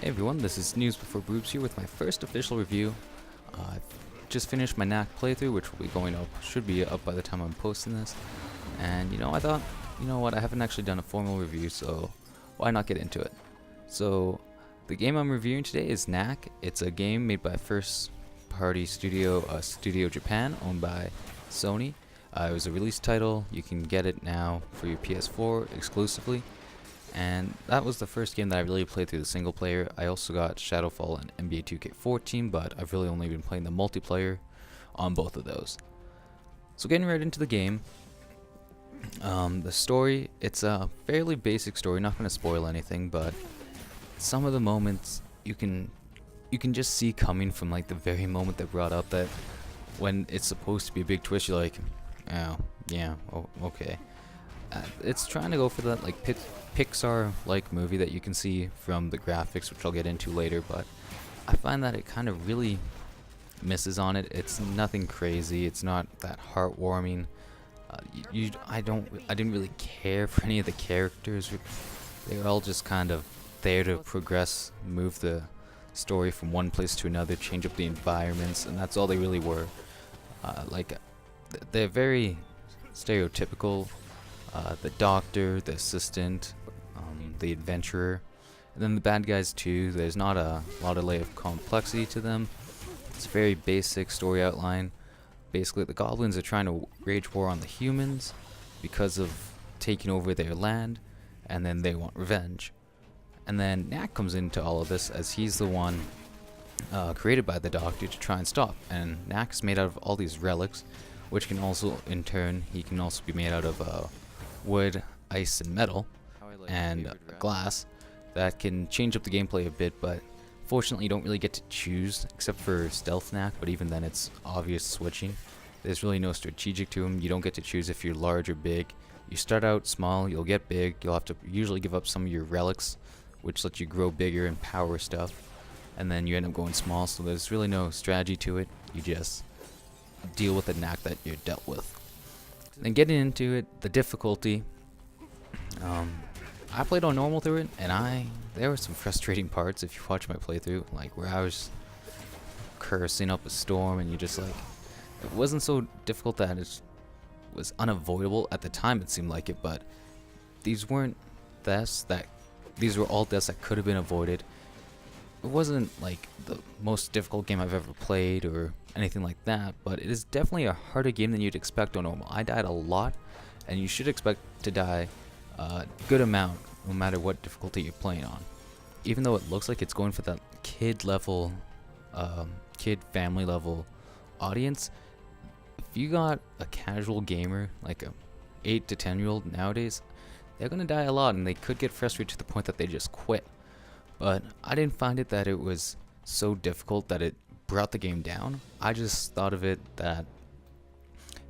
Hey everyone, this is News Before Boobs here with my first official review. I've just finished my Knack playthrough, which will be going up, should be up by the time I'm posting this. And I thought, you know what, I haven't actually done a formal review, so why not get into it? So, the game I'm reviewing today is Knack. It's a game made by first party studio, Studio Japan, owned by Sony. It was a release title. You can get it now for your PS4 exclusively. And that was the first game that I really played through the single player. I also got Shadowfall and NBA 2K14, but I've really only been playing the multiplayer on both of those. So getting right into the game, the story, it's a fairly basic story, not going to spoil anything, but some of the moments you can just see coming from like the very moment they brought up that when it's supposed to be a big twist, you're like, oh, yeah, oh, okay. It's trying to go for that like Pixar-like movie that you can see from the graphics, which I'll get into later, but I find that it kind of really misses on it. It's nothing crazy. It's not that heartwarming. I didn't really care for any of the characters. They were all just kind of there to progress, move the story from one place to another, change up the environments, and that's all they really were. They're very stereotypical. The doctor, the assistant, the adventurer, and then the bad guys too. There's not a lot of layer of complexity to them. It's a very basic story outline. Basically, the goblins are trying to wage war on the humans because of taking over their land, and then they want revenge. And then Knack comes into all of this as he's the one created by the doctor to try and stop. And Knack's made out of all these relics, which can also, in turn, he can also be made out of wood, ice, and metal, and glass that can change up the gameplay a bit, but fortunately you don't really get to choose except for Stealth Knack, but even then it's obvious switching. There's really no strategic to him. You don't get to choose if you're large or big. You start out small, you'll get big, you'll have to usually give up some of your relics, which let you grow bigger and power stuff, and then you end up going small, so there's really no strategy to it. You just deal with the Knack that you're dealt with. Then getting into it, the difficulty, I played on normal through it, and there were some frustrating parts if you watch my playthrough, like where I was cursing up a storm, and you just like, it wasn't so difficult that it was unavoidable. At the time it seemed like it, but these weren't deaths these were all deaths that could have been avoided. It wasn't like the most difficult game I've ever played or anything like that, but it is definitely a harder game than you'd expect on normal. I died a lot, and you should expect to die a good amount no matter what difficulty you're playing on. Even though it looks like it's going for that kid family level audience, if you got a casual gamer like a 8 to 10-year-old nowadays, they're gonna die a lot and they could get frustrated to the point that they just quit. But I didn't find it that it was so difficult that it brought the game down. I just thought of it that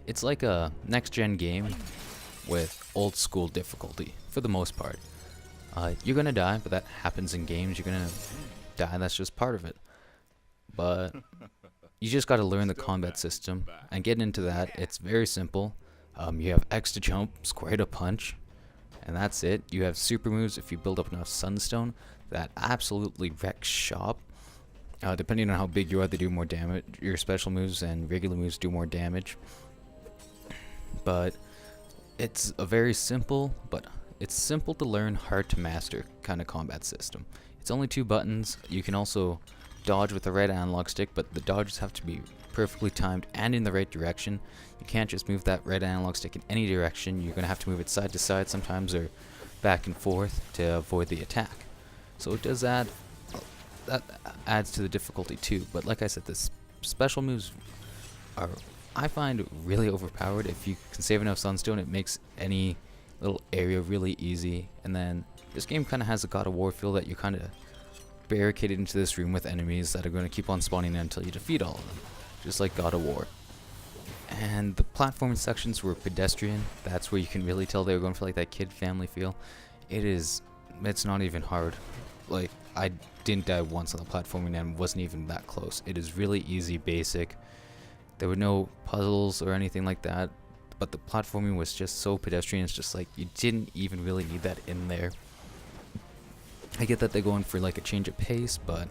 it's like a next-gen game with old-school difficulty, for the most part. You're gonna die, but that happens in games. You're gonna die, that's just part of it. But you just gotta learn the combat system, and getting into that, it's very simple. You have X to jump, square to punch, and that's it. You have super moves if you build up enough sunstone that absolutely wrecks shop. Depending on how big you are, they do more damage. Your special moves and regular moves do more damage. But it's a very simple, it's simple to learn, hard to master kind of combat system. It's only 2 buttons. You can also dodge with the right analog stick, but the dodges have to be perfectly timed and in the right direction. You can't just move that right analog stick in any direction. You're going to have to move it side to side sometimes, or back and forth, to avoid the attack. So it does that adds to the difficulty too. But like I said, the special moves are, I find, really overpowered. If you can save enough sunstone, it makes any little area really easy. And then this game kind of has a God of War feel, that you kind of barricaded into this room with enemies that are going to keep on spawning until you defeat all of them, just like God of War. And the platforming sections were pedestrian. That's where you can really tell they were going for like that kid family feel. It's not even hard. Like, I didn't die once on the platforming and wasn't even that close. It is really easy, basic. There were no puzzles or anything like that, but the platforming was just so pedestrian. It's just like you didn't even really need that in there. I get that they're going for like a change of pace, but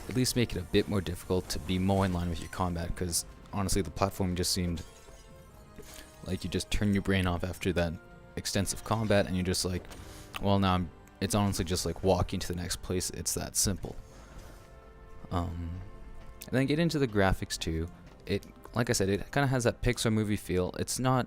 at least make it a bit more difficult to be more in line with your combat, because honestly the platform just seemed like you just turn your brain off after that extensive combat and you're just like, well, now it's honestly just like walking to the next place. It's that simple. And then get into the graphics too. It, like I said, it kind of has that Pixar movie feel. It's not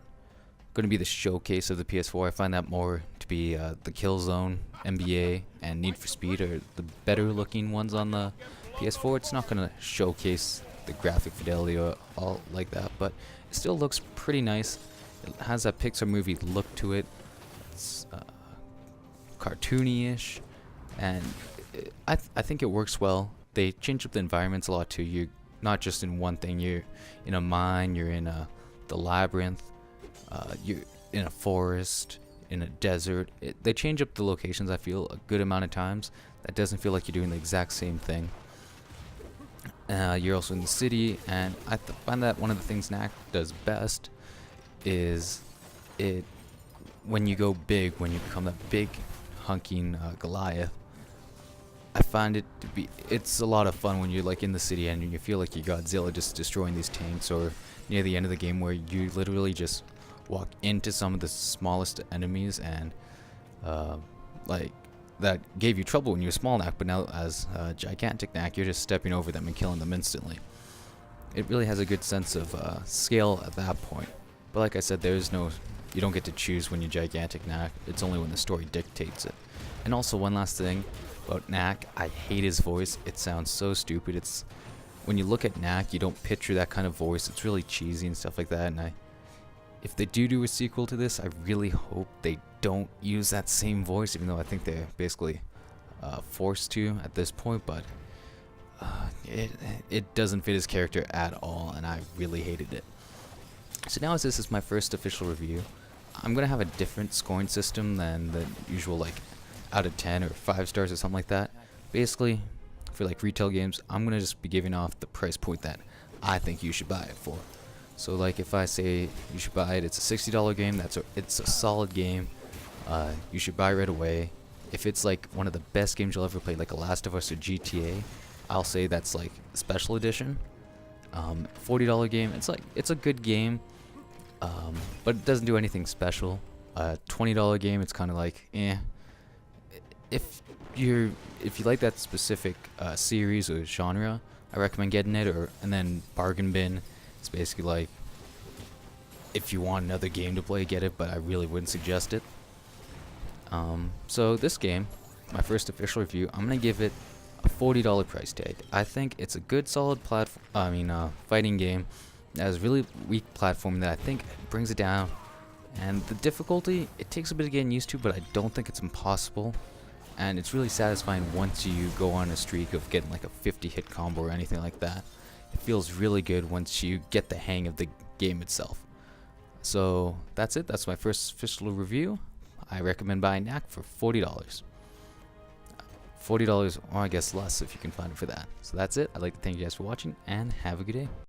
going to be the showcase of the PS4. I find that more to be the Killzone, NBA, and Need for Speed are the better looking ones on the PS4. It's not going to showcase the graphic fidelity or all like that, but it still looks pretty nice. It has that Pixar movie look to it. It's cartoony-ish, and I think it works well. They change up the environments a lot too. You're not just in one thing. You're in a mine, you're in the labyrinth, you're in a forest, in a desert. They change up the locations, I feel, a good amount of times. That doesn't feel like you're doing the exact same thing. You're also in the city, and I find that one of the things Knack does best is when you go big, when you become that big hunking Goliath. I find it to be, it's a lot of fun when you're like in the city and you feel like you're Godzilla just destroying these tanks, or near the end of the game where you literally just walk into some of the smallest enemies, and like that gave you trouble when you were small Knack, but now as gigantic Knack, you're just stepping over them and killing them instantly. It really has a good sense of scale at that point. But like I said, you don't get to choose when you're gigantic Knack. It's only when the story dictates it. And also one last thing about Knack, I hate his voice. It sounds so stupid. It's when you look at Knack, you don't picture that kind of voice. It's really cheesy and stuff like that. And if they do a sequel to this, I really hope they don't use that same voice, even though I think they're basically forced to at this point. But it doesn't fit his character at all, and I really hated it. So now, as this is my first official review, I'm gonna have a different scoring system than the usual, like out of 10 or 5 stars or something like that. Basically, for like retail games, I'm gonna just be giving off the price point that I think you should buy it for. So like if I say you should buy it, it's a $60 game. It's a solid game. You should buy it right away. If it's like one of the best games you'll ever play, like a Last of Us or GTA, I'll say that's like special edition. $40 game. It's a good game, but it doesn't do anything special. $20 game, it's kind of like eh. If you like that specific series or genre, I recommend getting it. And then bargain bin, it's basically like if you want another game to play, get it, but I really wouldn't suggest it. So this game, my first official review, I'm gonna give it a $40 price tag. I think it's a good, solid fighting game that has really weak platform that I think brings it down. And the difficulty, it takes a bit of getting used to, but I don't think it's impossible. And it's really satisfying once you go on a streak of getting like a 50 hit combo or anything like that. It feels really good once you get the hang of the game itself. So that's it. That's my first official review. I recommend buying Knack for $40. $40, or I guess less if you can find it for that. So that's it. I'd like to thank you guys for watching, and have a good day.